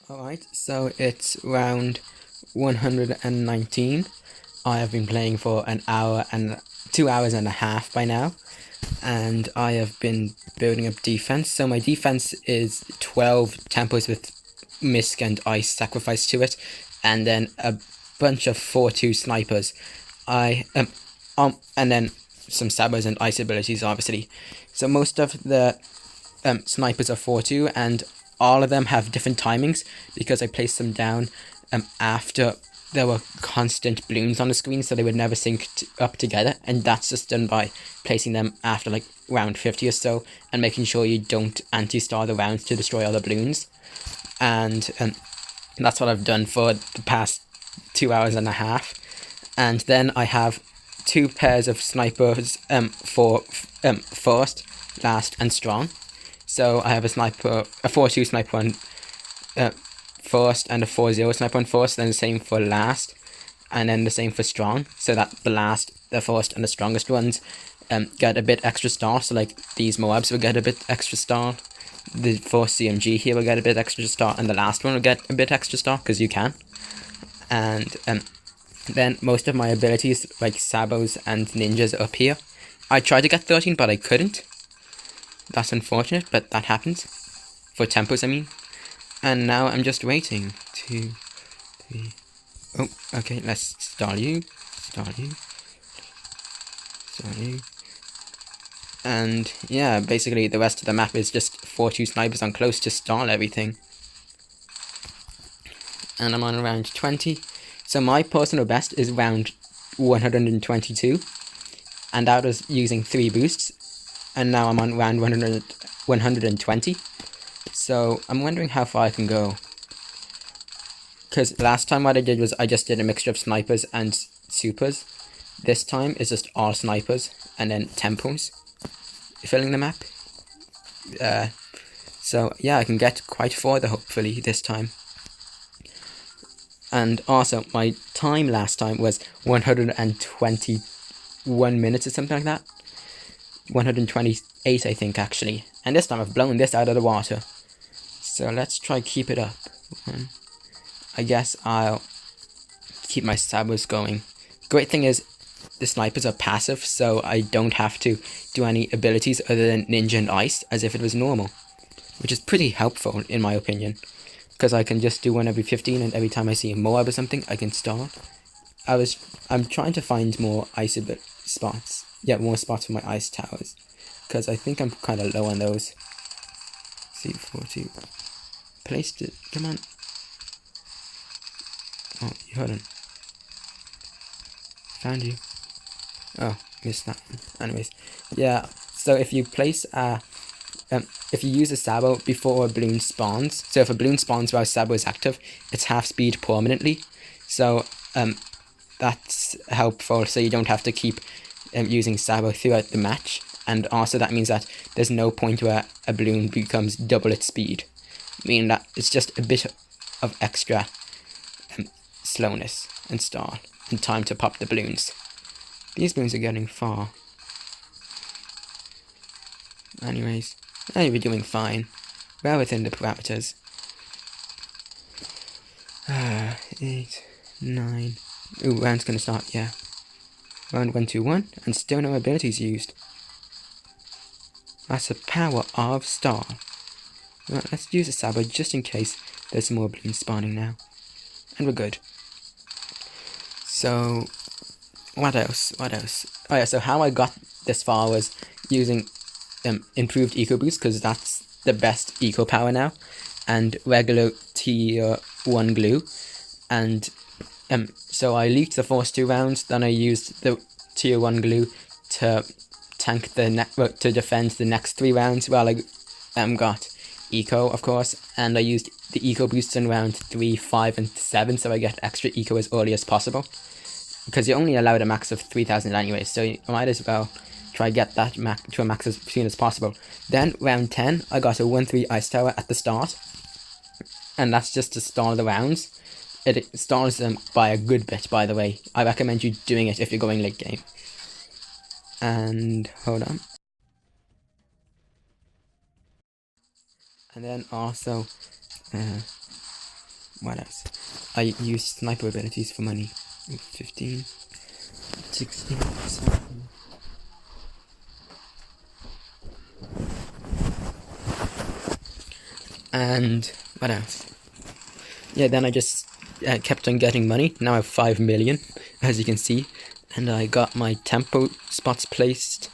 Alright, so it's round 119. I have been playing for an hour and 2 hours and a half by now, and I have been building up defense. So my defense is 12 tempos with misc and ice sacrificed to it, and then a bunch of 4-2 snipers. And then some sabers and ice abilities, obviously. So most of the snipers are 4-2, and all of them have different timings because I placed them down after there were constant balloons on the screen, so they would never sync up together, and that's just done by placing them after like round 50 or so and making sure you don't anti-star the rounds to destroy all the balloons. And that's what I've done for the past 2 hours and a half. And then I have two pairs of snipers for first, last, and strong. So I have a 4-2 sniper on first and a 4-0 sniper on first, then the same for last, and then the same for strong. So that the last, the first, and the strongest ones get a bit extra star. So like these moabs will get a bit extra star. The first CMG here will get a bit extra star, and the last one will get a bit extra star because you can. And then most of my abilities like sabos and ninjas are up here. I tried to get 13, but I couldn't. That's unfortunate, but that happens. For tempos, I mean. And now I'm just waiting. 2, 3. Oh, okay, let's stall you. And yeah, basically the rest of the map is just 4-2 snipers on close to stall everything. And I'm on round 20. So my personal best is round 122. And that was using 3 boosts. And now I'm on round 120. So I'm wondering how far I can go. Because last time what I did was I just did a mixture of snipers and supers. This time it's just all snipers and then tempos filling the map. So yeah, I can get quite further hopefully this time. And also my time last time was 121 minutes or something like that. 128 I think actually. And this time I've blown this out of the water. So let's try keep it up. I guess I'll keep my sabers going. Great thing is the snipers are passive, so I don't have to do any abilities other than ninja and ice as if it was normal, which is pretty helpful in my opinion, because I can just do one every 15, and every time I see a moab or something I can start. I'm trying to find more ice spots. Yeah, more spots for my ice towers, because I think I'm kind of low on those. C42 placed it. Come on. Oh, you heard him. Found you. Oh, missed that one. Anyways, yeah. So if you place if you use a sabo before a balloon spawns, so if a balloon spawns while sabo is active, it's half speed permanently. So that's helpful. So you don't have to keep using sabo throughout the match, and also that means that there's no point where a balloon becomes double its speed, meaning that it's just a bit of extra slowness and stall and time to pop the balloons. These balloons are getting far. Anyways, we're doing fine. Well within the parameters. 8, 9. Ooh, round's gonna start, yeah. Round 121, and still no abilities used. That's the power of star. Right, let's use a sabo just in case there's more balloons spawning now. And we're good. So, what else? Oh yeah, so how I got this far was using improved eco boost, because that's the best eco power now, and regular tier 1 glue. And so I leaked the first 2 rounds, then I used the tier 1 glue to tank to defend the next 3 rounds. Well, I got eco, of course, and I used the eco boosts in round 3, 5, and 7, so I get extra eco as early as possible, because you're only allowed a max of 3,000 anyway, so you might as well try get that to a max as soon as possible. Then round 10, I got a 1-3 ice tower at the start, and that's just to stall the rounds. It stalls them by a good bit, by the way. I recommend you doing it if you're going late game. And hold on. And then also What else? I use sniper abilities for money. 15, 16, 17. And what else? Yeah, then I just kept on getting money. Now I have 5 million, as you can see. And I got my tempo spots placed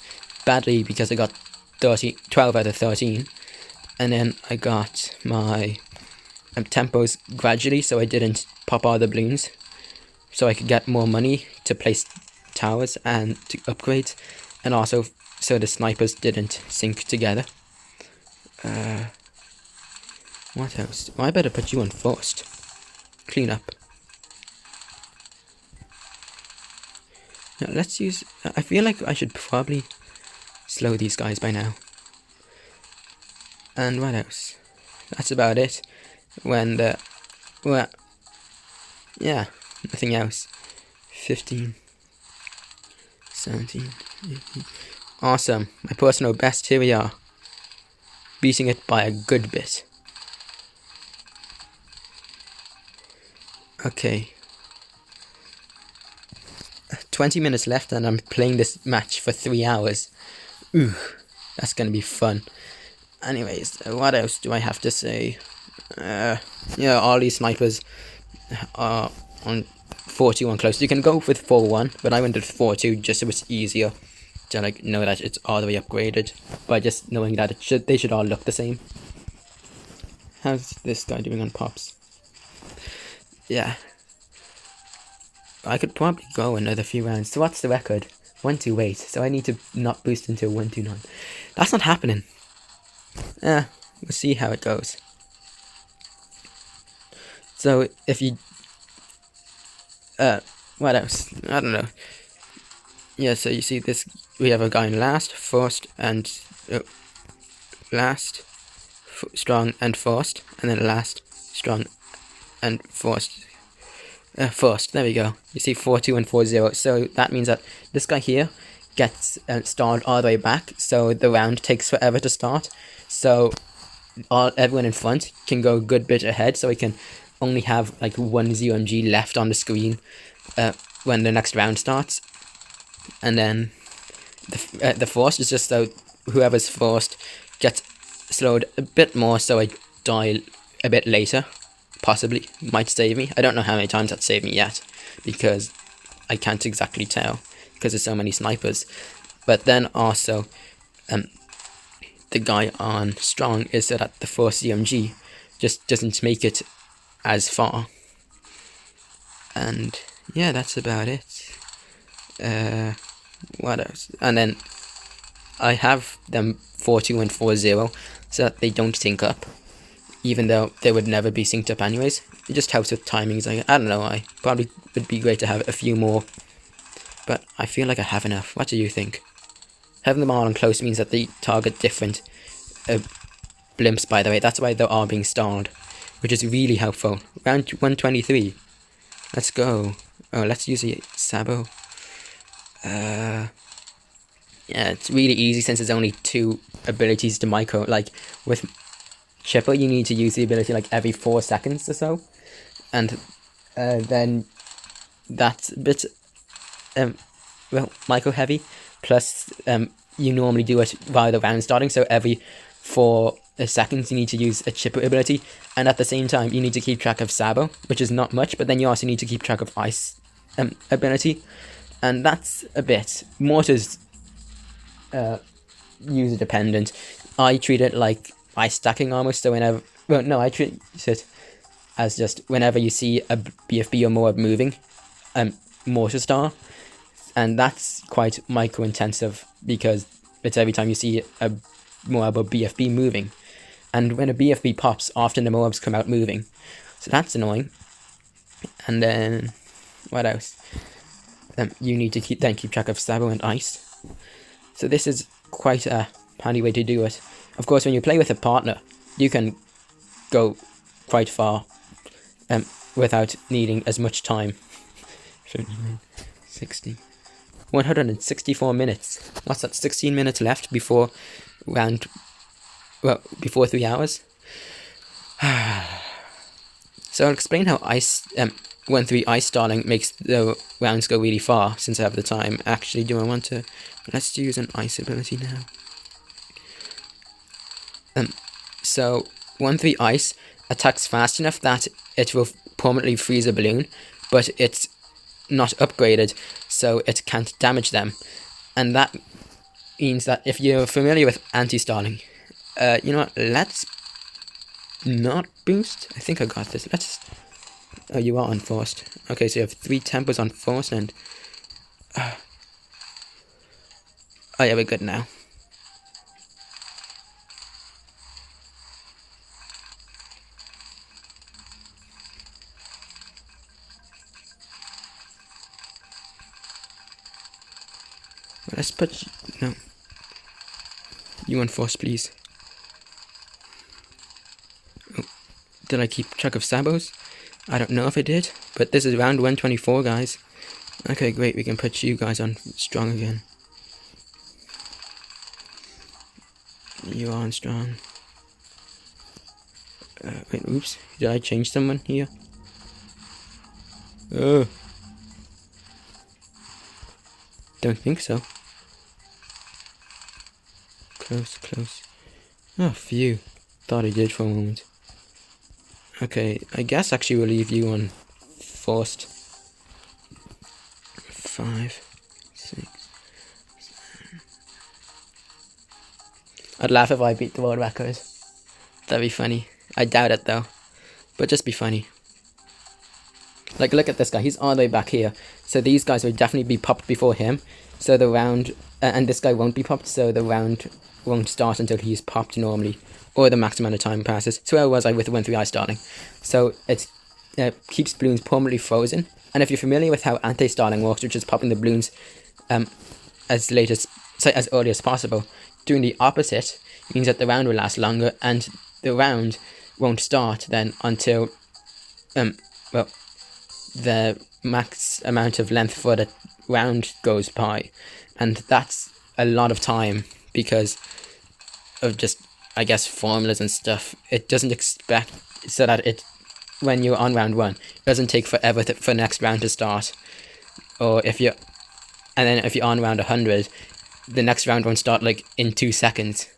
badly because I got 12 out of 13. And then I got my tempos gradually, so I didn't pop all the balloons. So I could get more money to place towers and to upgrade. And also so the snipers didn't sync together. What else? Well, I better put you on first. Clean up. Now let's use... I feel like I should probably slow these guys by now. And what else? That's about it. When the... Well... Yeah, nothing else. 15. 17. 18. Awesome. My personal best, here we are. Beating it by a good bit. Okay. 20 minutes left and I'm playing this match for 3 hours. Ooh, that's gonna be fun. Anyways, what else do I have to say? Yeah, all these snipers are on 4-2 close. You can go with 4-1, but I went with 4-2 just so it's easier to like know that it's all the way upgraded by just knowing that they should all look the same. How's this guy doing on pops? Yeah. I could probably go another few rounds. So what's the record? 128. So I need to not boost until 129. That's not happening. We'll see how it goes. So if you... what else? I don't know. Yeah, so you see this... We have a guy in last, first, and... last, strong, and first. And then last, strong, and first. First, there we go. You see 4-2 and 4-0. So that means that this guy here gets stalled all the way back. So the round takes forever to start. So everyone in front can go a good bit ahead. So we can only have like 1 ZOMG left on the screen when the next round starts. And then the first is just so whoever's first gets slowed a bit more. So I die a bit later. Possibly might save me. I don't know how many times that saved me yet because I can't exactly tell because there's so many snipers. But then also the guy on strong is so that the first CMG just doesn't make it as far. And yeah, that's about it. What else? And then I have them 4-2 and 4-0 so that they don't sync up. Even though they would never be synced up anyways. It just helps with timings. I don't know, I probably would be great to have a few more. But I feel like I have enough. What do you think? Having them all on close means that they target different blimps, by the way. That's why they are being stalled. Which is really helpful. Round 123. Let's go. Oh, let's use a Sabo. Yeah, it's really easy since there's only 2 abilities to micro. Like, with... Chipper, you need to use the ability like every 4 seconds or so, and then that's a bit well, micro heavy. Plus, you normally do it while the round starting, so every 4 seconds you need to use a chipper ability, and at the same time you need to keep track of Sabo, which is not much, but then you also need to keep track of ice ability, and that's a bit. Mortar's user dependent. I treat it like ice stacking almost, so whenever... Well, no, I treat it as just whenever you see a BFB or moab moving, mortar star, and that's quite micro-intensive because it's every time you see a moab or BFB moving, and when a BFB pops, often the moabs come out moving, so that's annoying. And then, what else? You need to keep track of Sabo and ice, so this is quite a handy way to do it. Of course, when you play with a partner, you can go quite far without needing as much time. 60. 164 minutes. What's that? 16 minutes left before before 3 hours. So I'll explain how 1-3 ice stalling makes the rounds go really far, since I have the time. Actually, do I want to... Let's use an ice ability now. So 1-3 ice attacks fast enough that it will permanently freeze a balloon, but it's not upgraded, so it can't damage them. And that means that if you're familiar with anti-stalling, you know what, let's not boost. I think I got this. Let's... Oh, you are unforced. Okay, so you have 3 tempers on forced and... Oh yeah, we're good now. Let's put... No. You unforced, please. Oh, did I keep track of sabos? I don't know if I did, but this is round 124, guys. Okay, great, we can put you guys on strong again. You are on strong. Wait, oops. Did I change someone here? Oh. Don't think so. Close, close. Oh, phew. Thought I did for a moment. Okay, I guess actually we'll leave you on forced. 5, 6, 7. I'd laugh if I beat the world record. That'd be funny. I doubt it though. But just be funny. Like, look at this guy. He's all the way back here. So these guys will definitely be popped before him. So the round... and this guy won't be popped, so the round won't start until he's popped normally. Or the max amount of time passes. So where was I with the 1-3 ice starting? So it keeps balloons permanently frozen. And if you're familiar with how anti-stalling works, which is popping the balloons as early as possible, doing the opposite means that the round will last longer, and the round won't start then until well, the max amount of length for the round goes by, and that's a lot of time because of just, I guess, formulas and stuff. It doesn't expect so that it, when you're on round 1, it doesn't take forever for next round to start. Or if you're, and then if you're on round 100, the next round won't start like in 2 seconds.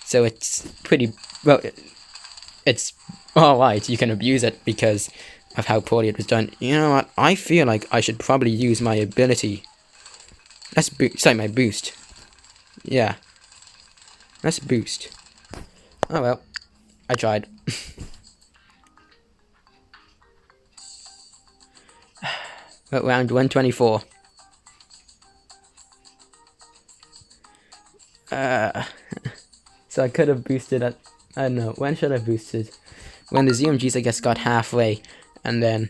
So it's pretty, well, it's alright, you can abuse it because of how poorly it was done. You know what, I feel like I should probably use my ability. Let's my boost. Yeah. Let's boost. Oh well, I tried. Well, round 124. So I could have boosted at, I don't know, when should I have boosted? When the zomgs, I guess, got halfway, and then,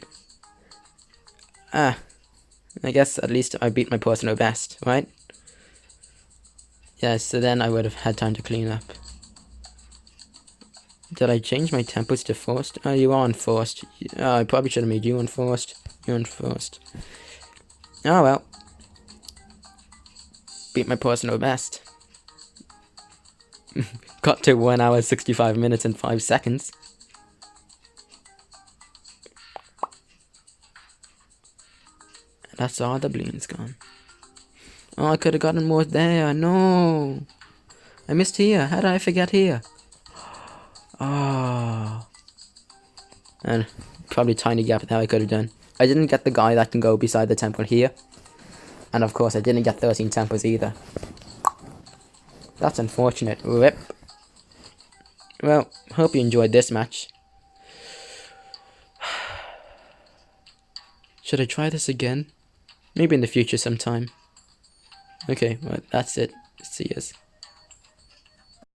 I guess at least I beat my personal best, right? Yeah, so then I would have had time to clean up. Did I change my tempos to forced? Oh, you are unforced. Oh, I probably should have made you unforced. You're unforced. Oh well. Beat my personal best. Got to 1 hour, 65 minutes and 5 seconds. That's all the balloons gone. Oh, I could have gotten more there. No. I missed here. How did I forget here? Oh. And probably tiny gap that I could have done. I didn't get the guy that can go beside the temple here. And of course I didn't get 13 temples either. That's unfortunate. Rip. Well, hope you enjoyed this match. Should I try this again? Maybe in the future sometime. Okay, well, that's it. See yous.